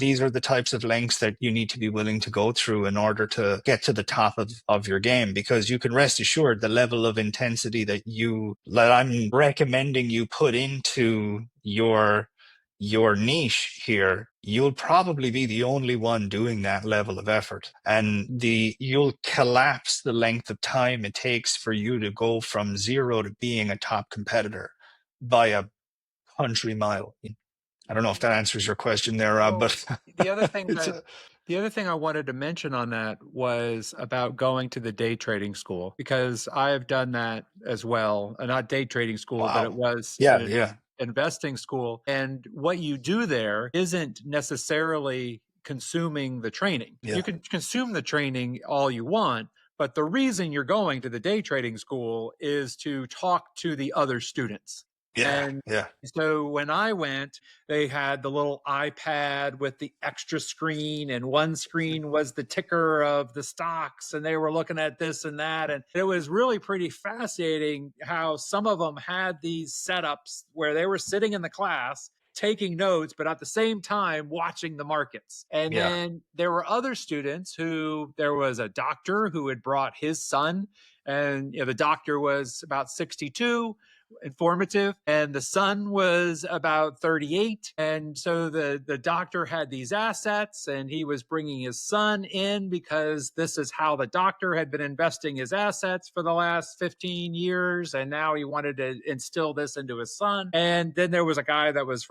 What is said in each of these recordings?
these are the types of lengths that you need to be willing to go through in order to get to the top of your game, because you can rest assured the level of intensity that I'm recommending you put into your niche here, you'll probably be the only one doing that level of effort. And you'll collapse the length of time it takes for you to go from zero to being a top competitor by a country mile. I don't know if that answers your question there, Rob, Well, but the other thing it's that the other thing I wanted to mention on that was about going to the day trading school, because I have done that as well. Not day trading school, but it wow. was Yeah, an yeah, investing school. And what you do there isn't necessarily consuming the training. yeah, You can consume the training all you want, but the reason you're going to the day trading school is to talk to the other students. yeah, And yeah, so when I went, they had the little iPad with the extra screen, and one screen was the ticker of the stocks, and they were looking at this and that. And it was really pretty fascinating how some of them had these setups where they were sitting in the class taking notes, but at the same time watching the markets. And yeah, then there were other students who, there was a doctor who had brought his son, and the doctor was about 62, informative, and the son was about 38. And so the doctor had these assets, and he was bringing his son in because this is how the doctor had been investing his assets for the last 15 years, and now he wanted to instill this into his son. And then there was a guy that was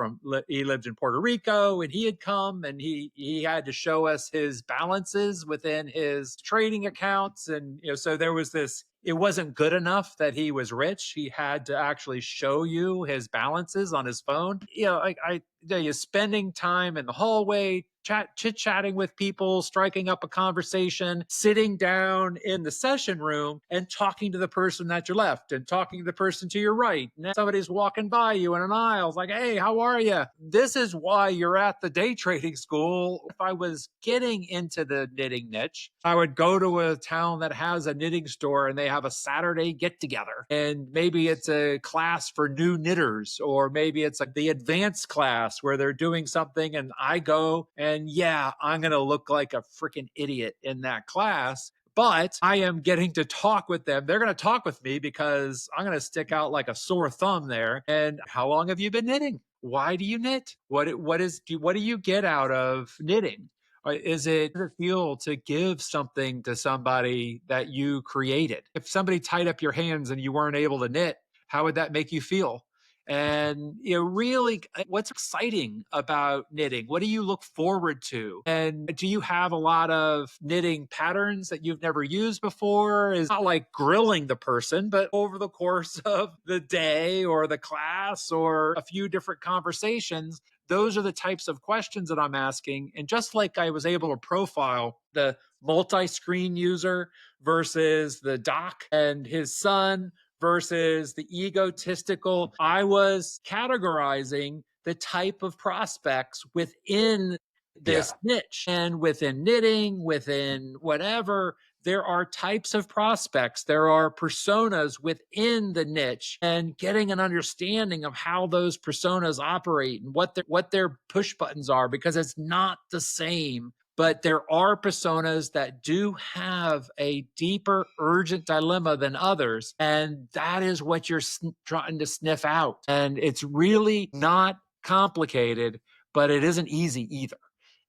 he lived in Puerto Rico, and he had come, and he had to show us his balances within his trading accounts. And so there was this, it wasn't good enough that he was rich. He had to actually show you his balances on his phone. I tell you, spending time in the hallway, chit-chatting with people, striking up a conversation, sitting down in the session room and talking to the person at your left and talking to the person to your right. And somebody's walking by you in an aisle, it's like, hey, how are you? This is why you're at the day trading school. If I was getting into the knitting niche, I would go to a town that has a knitting store and they have a Saturday get together. And maybe it's a class for new knitters, or maybe it's like the advanced class where they're doing something, and I go, and yeah, I'm going to look like a freaking idiot in that class, but I am getting to talk with them. They're going to talk with me because I'm going to stick out like a sore thumb there. And how long have you been knitting? Why do you knit? What do you get out of knitting? Does it feel to give something to somebody that you created? If somebody tied up your hands and you weren't able to knit, how would that make you feel? And really, what's exciting about knitting? What do you look forward to? And do you have a lot of knitting patterns that you've never used before? It's not like grilling the person, but over the course of the day or the class or a few different conversations, those are the types of questions that I'm asking. And just like I was able to profile the multi-screen user versus the doc and his son versus the egotistical, I was categorizing the type of prospects within yeah, this niche. And within knitting, within whatever, there are types of prospects, there are personas within the niche, and getting an understanding of how those personas operate and what their push buttons are, because it's not the same. But there are personas that do have a deeper, urgent dilemma than others. And that is what you're trying to sniff out. And it's really not complicated, but it isn't easy either.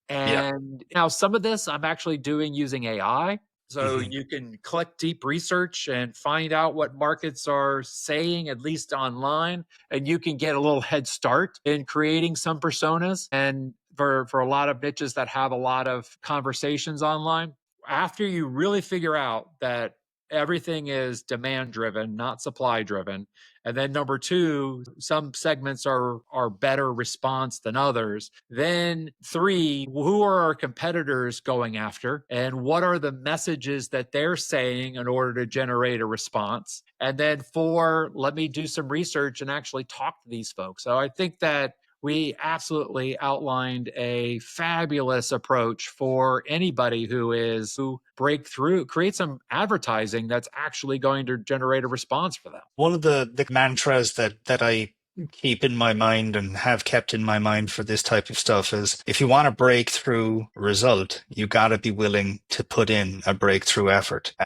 yeah. And now some of this I'm actually doing using AI. So Hmm. you can collect deep research and find out what markets are saying, at least online, and you can get a little head start in creating some personas. And for a lot of niches that have a lot of conversations online, after you really figure out that everything is demand driven, not supply driven, and then number two, some segments are better response than others. Then three, who are our competitors going after? And what are the messages that they're saying in order to generate a response? And then four, let me do some research and actually talk to these folks. So I think that we absolutely outlined a fabulous approach for anybody who break through, create some advertising that's actually going to generate a response for them. One of the mantras that I keep in my mind and have kept in my mind for this type of stuff is if you want a breakthrough result, you got to be willing to put in a breakthrough effort.